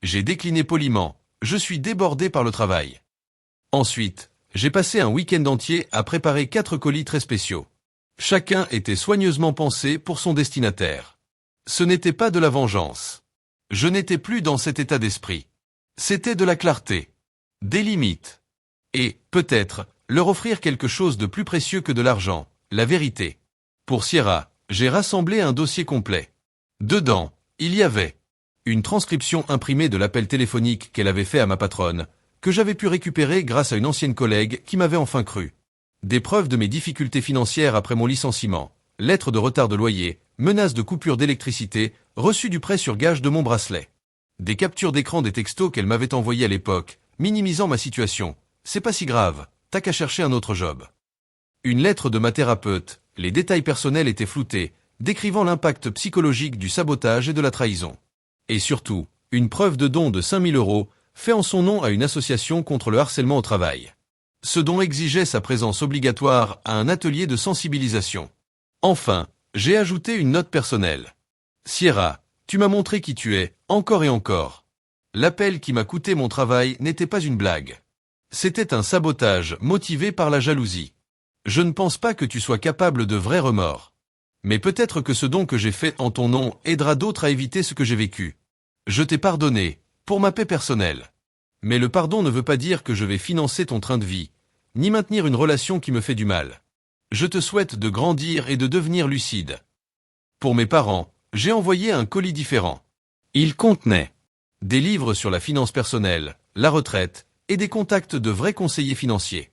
J'ai décliné poliment, je suis débordé par le travail. Ensuite, j'ai passé un week-end entier à préparer 4 colis très spéciaux. Chacun était soigneusement pensé pour son destinataire. Ce n'était pas de la vengeance. Je n'étais plus dans cet état d'esprit. C'était de la clarté. Des limites. Et, peut-être, leur offrir quelque chose de plus précieux que de l'argent, la vérité. Pour Sierra, j'ai rassemblé un dossier complet. Dedans, il y avait une transcription imprimée de l'appel téléphonique qu'elle avait fait à ma patronne, que j'avais pu récupérer grâce à une ancienne collègue qui m'avait enfin cru. Des preuves de mes difficultés financières après mon licenciement, lettre de retard de loyer, menace de coupure d'électricité, reçu du prêt sur gage de mon bracelet. Des captures d'écran des textos qu'elle m'avait envoyés à l'époque, minimisant ma situation. C'est pas si grave, t'as qu'à chercher un autre job. Une lettre de ma thérapeute, les détails personnels étaient floutés, décrivant l'impact psychologique du sabotage et de la trahison. Et surtout, une preuve de don de 5 000 € fait en son nom à une association contre le harcèlement au travail. Ce don exigeait sa présence obligatoire à un atelier de sensibilisation. Enfin, j'ai ajouté une note personnelle. Sierra, tu m'as montré qui tu es, encore et encore. L'appel qui m'a coûté mon travail n'était pas une blague. C'était un sabotage motivé par la jalousie. Je ne pense pas que tu sois capable de vrais remords. Mais peut-être que ce don que j'ai fait en ton nom aidera d'autres à éviter ce que j'ai vécu. Je t'ai pardonné, pour ma paix personnelle. Mais le pardon ne veut pas dire que je vais financer ton train de vie, ni maintenir une relation qui me fait du mal. Je te souhaite de grandir et de devenir lucide. Pour mes parents, j'ai envoyé un colis différent. Il contenait des livres sur la finance personnelle, la retraite, et des contacts de vrais conseillers financiers.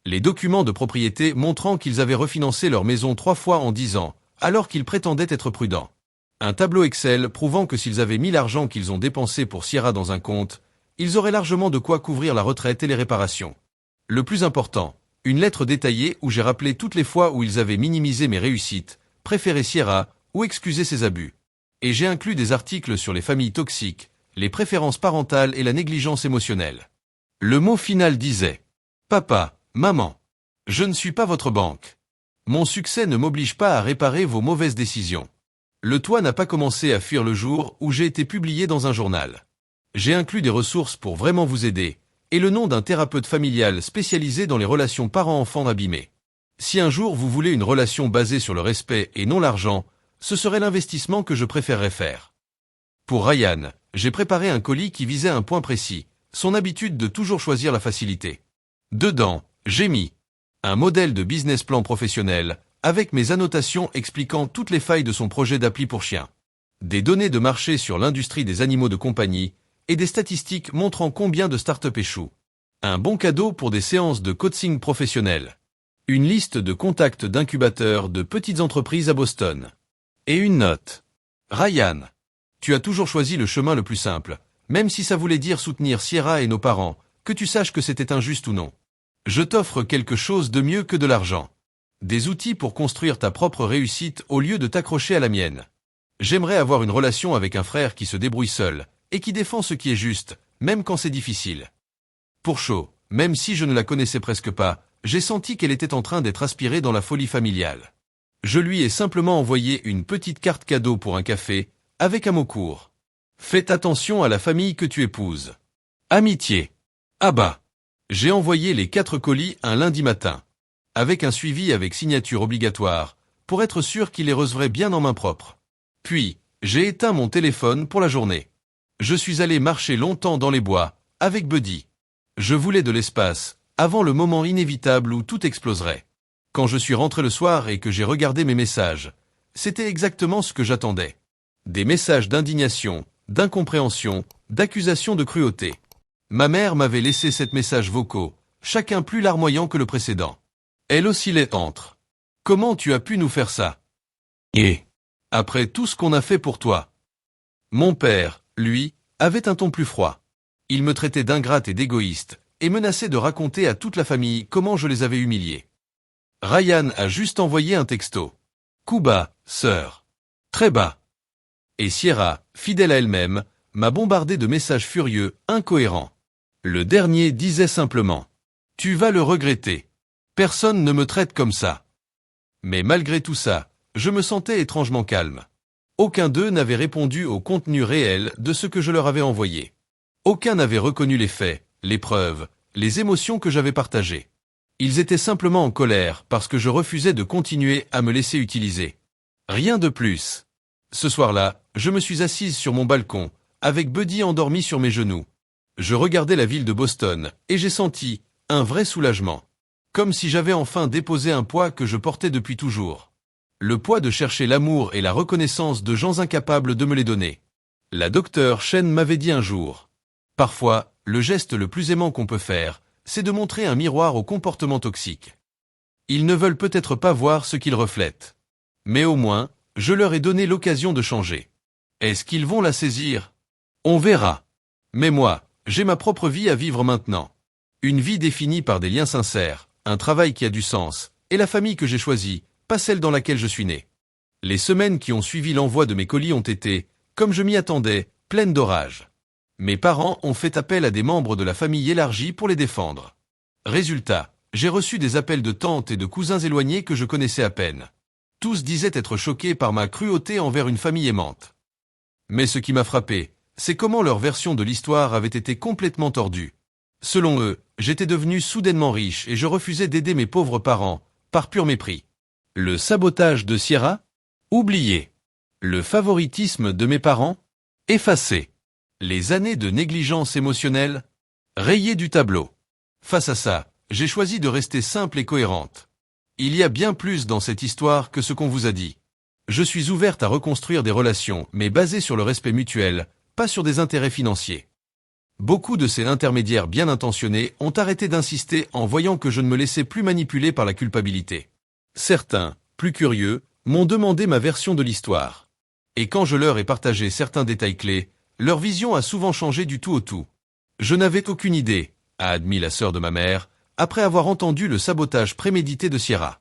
Les documents de propriété montrant qu'ils avaient refinancé leur maison 3 fois en 10 ans, alors qu'ils prétendaient être prudents. Un tableau Excel prouvant que s'ils avaient mis l'argent qu'ils ont dépensé pour Sierra dans un compte, ils auraient largement de quoi couvrir la retraite et les réparations. Le plus important, une lettre détaillée où j'ai rappelé toutes les fois où ils avaient minimisé mes réussites, préféré Sierra ou excusé ses abus. Et j'ai inclus des articles sur les familles toxiques, les préférences parentales et la négligence émotionnelle. Le mot final disait « Papa, maman, je ne suis pas votre banque. Mon succès ne m'oblige pas à réparer vos mauvaises décisions. Le toit n'a pas commencé à fuir le jour où j'ai été publié dans un journal. J'ai inclus des ressources pour vraiment vous aider, et le nom d'un thérapeute familial spécialisé dans les relations parents-enfants abîmées. Si un jour vous voulez une relation basée sur le respect et non l'argent, ce serait l'investissement que je préférerais faire. Pour Ryan, j'ai préparé un colis qui visait un point précis, son habitude de toujours choisir la facilité. Dedans, j'ai mis un modèle de business plan professionnel, avec mes annotations expliquant toutes les failles de son projet d'appli pour chiens. Des données de marché sur l'industrie des animaux de compagnie, et des statistiques montrant combien de startups échouent. Un bon cadeau pour des séances de coaching professionnel. Une liste de contacts d'incubateurs de petites entreprises à Boston. Et une note. Ryan, tu as toujours choisi le chemin le plus simple, même si ça voulait dire soutenir Sierra et nos parents, que tu saches que c'était injuste ou non. Je t'offre quelque chose de mieux que de l'argent. Des outils pour construire ta propre réussite au lieu de t'accrocher à la mienne. J'aimerais avoir une relation avec un frère qui se débrouille seul, et qui défend ce qui est juste, même quand c'est difficile. Pour Cho, même si je ne la connaissais presque pas, j'ai senti qu'elle était en train d'être aspirée dans la folie familiale. Je lui ai simplement envoyé une petite carte cadeau pour un café, avec un mot court. Faites attention à la famille que tu épouses. Amitié. Ah bah. J'ai envoyé les 4 colis un lundi matin, avec un suivi avec signature obligatoire, pour être sûr qu'il les recevrait bien en main propre. Puis, j'ai éteint mon téléphone pour la journée. Je suis allé marcher longtemps dans les bois, avec Buddy. Je voulais de l'espace, avant le moment inévitable où tout exploserait. Quand je suis rentré le soir et que j'ai regardé mes messages, c'était exactement ce que j'attendais. Des messages d'indignation, d'incompréhension, d'accusation de cruauté. Ma mère m'avait laissé 7 messages vocaux, chacun plus larmoyant que le précédent. Elle oscillait entre « Comment tu as pu nous faire ça ?» et « Après tout ce qu'on a fait pour toi ?» Mon père, lui, avait un ton plus froid. Il me traitait d'ingrate et d'égoïste, et menaçait de raconter à toute la famille comment je les avais humiliés. Ryan a juste envoyé un texto. Coup bas, sœur. Très bas. Et Sierra, fidèle à elle-même, m'a bombardé de messages furieux, incohérents. Le dernier disait simplement « Tu vas le regretter. Personne ne me traite comme ça. » Mais malgré tout ça, je me sentais étrangement calme. Aucun d'eux n'avait répondu au contenu réel de ce que je leur avais envoyé. Aucun n'avait reconnu les faits, les preuves, les émotions que j'avais partagées. Ils étaient simplement en colère parce que je refusais de continuer à me laisser utiliser. Rien de plus. Ce soir-là, je me suis assise sur mon balcon, avec Buddy endormi sur mes genoux. Je regardais la ville de Boston, et j'ai senti un vrai soulagement. Comme si j'avais enfin déposé un poids que je portais depuis toujours. Le poids de chercher l'amour et la reconnaissance de gens incapables de me les donner. La docteure Chen m'avait dit un jour. Parfois, le geste le plus aimant qu'on peut faire, c'est de montrer un miroir au comportement toxique. Ils ne veulent peut-être pas voir ce qu'ils reflètent. Mais au moins, je leur ai donné l'occasion de changer. Est-ce qu'ils vont la saisir? On verra. Mais moi, j'ai ma propre vie à vivre maintenant. Une vie définie par des liens sincères, un travail qui a du sens, et la famille que j'ai choisie, pas celle dans laquelle je suis né. Les semaines qui ont suivi l'envoi de mes colis ont été, comme je m'y attendais, pleines d'orages. Mes parents ont fait appel à des membres de la famille élargie pour les défendre. Résultat, j'ai reçu des appels de tantes et de cousins éloignés que je connaissais à peine. Tous disaient être choqués par ma cruauté envers une famille aimante. Mais ce qui m'a frappé, c'est comment leur version de l'histoire avait été complètement tordue. Selon eux, j'étais devenu soudainement riche et je refusais d'aider mes pauvres parents, par pur mépris. Le sabotage de Sierra? Oublié. Le favoritisme de mes parents? Effacé. Les années de négligence émotionnelle? Rayées du tableau. Face à ça, j'ai choisi de rester simple et cohérente. Il y a bien plus dans cette histoire que ce qu'on vous a dit. Je suis ouverte à reconstruire des relations, mais basées sur le respect mutuel, pas sur des intérêts financiers. Beaucoup de ces intermédiaires bien intentionnés ont arrêté d'insister en voyant que je ne me laissais plus manipuler par la culpabilité. Certains, plus curieux, m'ont demandé ma version de l'histoire. Et quand je leur ai partagé certains détails clés, leur vision a souvent changé du tout au tout. Je n'avais aucune idée, a admis la sœur de ma mère, après avoir entendu le sabotage prémédité de Sierra.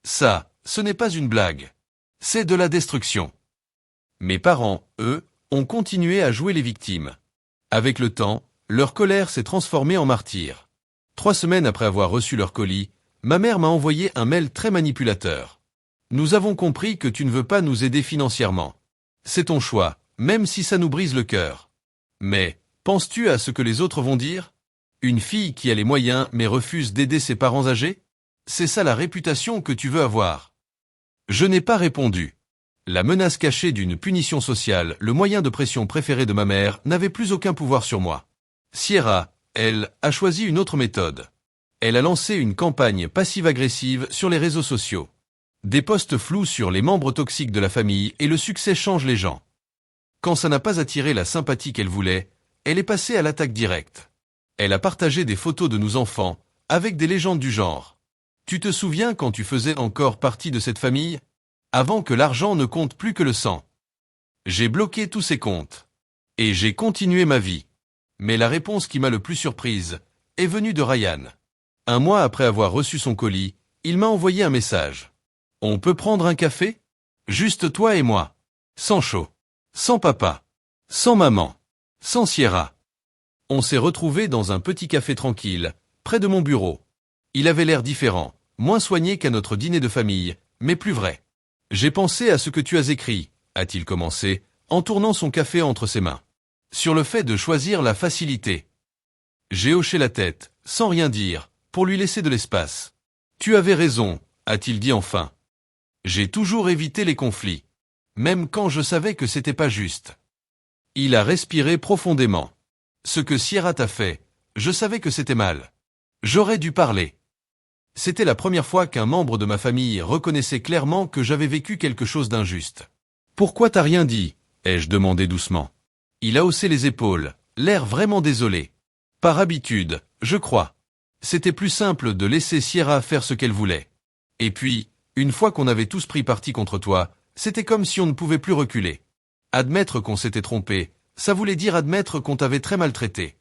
Ça, ce n'est pas une blague. C'est de la destruction. Mes parents, eux, ont continué à jouer les victimes. Avec le temps, leur colère s'est transformée en martyr. 3 semaines après avoir reçu leur colis, ma mère m'a envoyé un mail très manipulateur. Nous avons compris que tu ne veux pas nous aider financièrement. C'est ton choix, même si ça nous brise le cœur. Mais, penses-tu à ce que les autres vont dire? Une fille qui a les moyens mais refuse d'aider ses parents âgés? C'est ça la réputation que tu veux avoir. Je n'ai pas répondu. La menace cachée d'une punition sociale, le moyen de pression préféré de ma mère, n'avait plus aucun pouvoir sur moi. Sierra, elle, a choisi une autre méthode. Elle a lancé une campagne passive-agressive sur les réseaux sociaux. Des posts flous sur les membres toxiques de la famille et le succès change les gens. Quand ça n'a pas attiré la sympathie qu'elle voulait, elle est passée à l'attaque directe. Elle a partagé des photos de nos enfants, avec des légendes du genre. Tu te souviens quand tu faisais encore partie de cette famille? Avant que l'argent ne compte plus que le sang. J'ai bloqué tous ces comptes. Et j'ai continué ma vie. Mais la réponse qui m'a le plus surprise est venue de Ryan. 1 mois après avoir reçu son colis, il m'a envoyé un message. On peut prendre un café? Juste toi et moi. Sans chaud. Sans papa. Sans maman. Sans Sierra. On s'est retrouvés dans un petit café tranquille, près de mon bureau. Il avait l'air différent, moins soigné qu'à notre dîner de famille, mais plus vrai. J'ai pensé à ce que tu as écrit, a-t-il commencé, en tournant son café entre ses mains. Sur le fait de choisir la facilité. J'ai hoché la tête, sans rien dire, pour lui laisser de l'espace. Tu avais raison, a-t-il dit enfin. J'ai toujours évité les conflits. Même quand je savais que c'était pas juste. Il a respiré profondément. Ce que Sierra t'a fait, je savais que c'était mal. J'aurais dû parler. C'était la première fois qu'un membre de ma famille reconnaissait clairement que j'avais vécu quelque chose d'injuste. Pourquoi t'as rien dit? Ai-je demandé doucement. Il a haussé les épaules, l'air vraiment désolé. Par habitude, je crois. C'était plus simple de laisser Sierra faire ce qu'elle voulait. Et puis, une fois qu'on avait tous pris parti contre toi, c'était comme si on ne pouvait plus reculer. Admettre qu'on s'était trompé, ça voulait dire admettre qu'on t'avait très maltraité.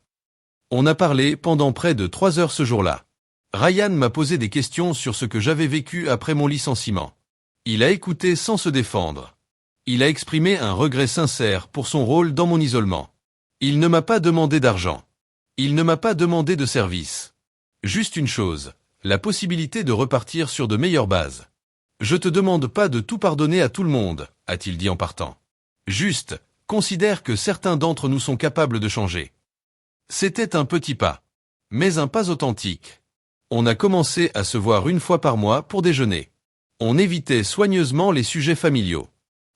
On a parlé pendant près de 3 heures ce jour-là. Ryan m'a posé des questions sur ce que j'avais vécu après mon licenciement. Il a écouté sans se défendre. Il a exprimé un regret sincère pour son rôle dans mon isolement. Il ne m'a pas demandé d'argent. Il ne m'a pas demandé de service. Juste une chose, la possibilité de repartir sur de meilleures bases. Je te demande pas de tout pardonner à tout le monde, a-t-il dit en partant. Juste, considère que certains d'entre nous sont capables de changer. C'était un petit pas. Mais un pas authentique. On a commencé à se voir 1 fois par mois pour déjeuner. On évitait soigneusement les sujets familiaux.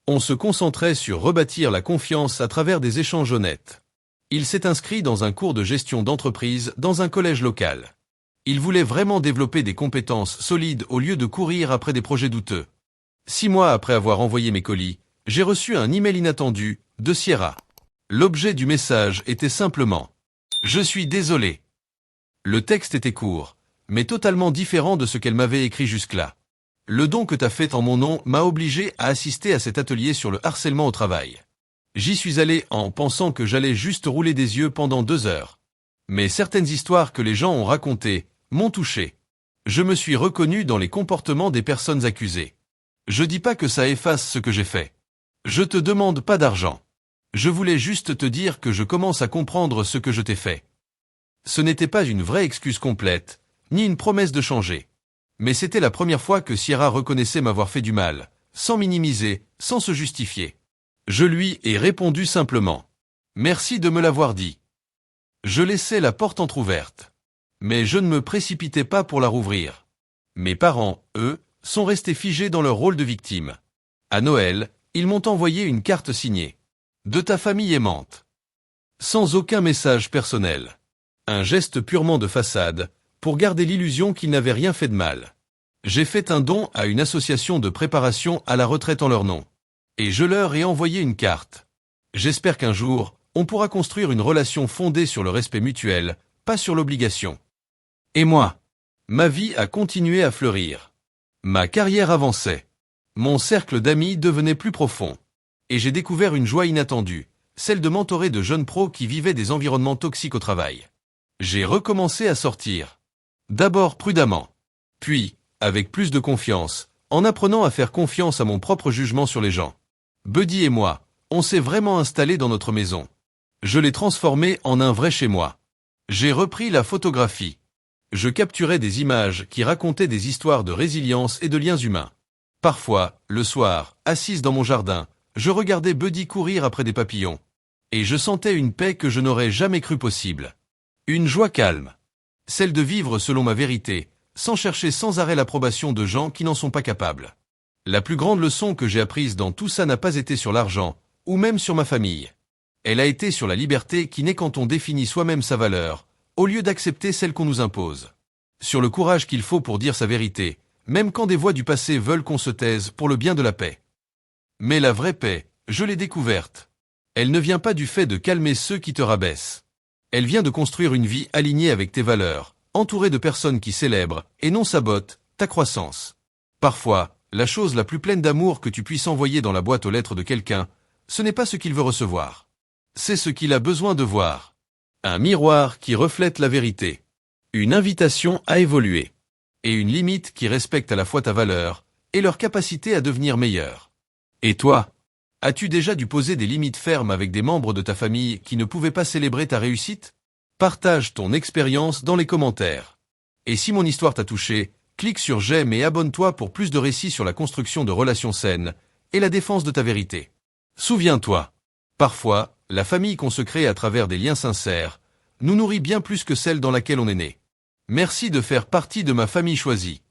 On se concentrait sur rebâtir la confiance à travers des échanges honnêtes. Il s'est inscrit dans un cours de gestion d'entreprise dans un collège local. Il voulait vraiment développer des compétences solides au lieu de courir après des projets douteux. 6 mois après avoir envoyé mes colis, j'ai reçu un email inattendu, de Sierra. L'objet du message était simplement « Je suis désolé ». Le texte était court, mais totalement différent de ce qu'elle m'avait écrit jusque-là. Le don que t'as fait en mon nom m'a obligé à assister à cet atelier sur le harcèlement au travail. J'y suis allé en pensant que j'allais juste rouler des yeux pendant 2 heures. Mais certaines histoires que les gens ont racontées m'ont touché. Je me suis reconnu dans les comportements des personnes accusées. Je dis pas que ça efface ce que j'ai fait. Je te demande pas d'argent. Je voulais juste te dire que je commence à comprendre ce que je t'ai fait. Ce n'était pas une vraie excuse complète, ni une promesse de changer. Mais c'était la première fois que Sierra reconnaissait m'avoir fait du mal, sans minimiser, sans se justifier. Je lui ai répondu simplement. Merci de me l'avoir dit. Je laissais la porte entr'ouverte. Mais je ne me précipitais pas pour la rouvrir. Mes parents, eux, sont restés figés dans leur rôle de victime. À Noël, ils m'ont envoyé une carte signée. De ta famille aimante. Sans aucun message personnel. Un geste purement de façade, pour garder l'illusion qu'ils n'avaient rien fait de mal. J'ai fait un don à une association de préparation à la retraite en leur nom. Et je leur ai envoyé une carte. J'espère qu'un jour, on pourra construire une relation fondée sur le respect mutuel, pas sur l'obligation. Et moi, ma vie a continué à fleurir. Ma carrière avançait. Mon cercle d'amis devenait plus profond. Et j'ai découvert une joie inattendue, celle de mentorer de jeunes pros qui vivaient des environnements toxiques au travail. J'ai recommencé à sortir. D'abord prudemment. Puis, avec plus de confiance, en apprenant à faire confiance à mon propre jugement sur les gens. Buddy et moi, on s'est vraiment installés dans notre maison. Je l'ai transformé en un vrai chez moi. J'ai repris la photographie. Je capturais des images qui racontaient des histoires de résilience et de liens humains. Parfois, le soir, assise dans mon jardin, je regardais Buddy courir après des papillons. Et je sentais une paix que je n'aurais jamais cru possible. Une joie calme. Celle de vivre selon ma vérité, sans chercher sans arrêt l'approbation de gens qui n'en sont pas capables. La plus grande leçon que j'ai apprise dans tout ça n'a pas été sur l'argent, ou même sur ma famille. Elle a été sur la liberté qui naît quand on définit soi-même sa valeur, au lieu d'accepter celle qu'on nous impose. Sur le courage qu'il faut pour dire sa vérité, même quand des voix du passé veulent qu'on se taise pour le bien de la paix. Mais la vraie paix, je l'ai découverte. Elle ne vient pas du fait de calmer ceux qui te rabaissent. Elle vient de construire une vie alignée avec tes valeurs, entourée de personnes qui célèbrent, et non sabotent, ta croissance. Parfois, la chose la plus pleine d'amour que tu puisses envoyer dans la boîte aux lettres de quelqu'un, ce n'est pas ce qu'il veut recevoir. C'est ce qu'il a besoin de voir. Un miroir qui reflète la vérité. Une invitation à évoluer. Et une limite qui respecte à la fois ta valeur et leur capacité à devenir meilleurs. Et toi, as-tu déjà dû poser des limites fermes avec des membres de ta famille qui ne pouvaient pas célébrer ta réussite? Partage ton expérience dans les commentaires. Et si mon histoire t'a touché, clique sur j'aime et abonne-toi pour plus de récits sur la construction de relations saines et la défense de ta vérité. Souviens-toi, parfois, la famille qu'on se crée à travers des liens sincères nous nourrit bien plus que celle dans laquelle on est né. Merci de faire partie de ma famille choisie.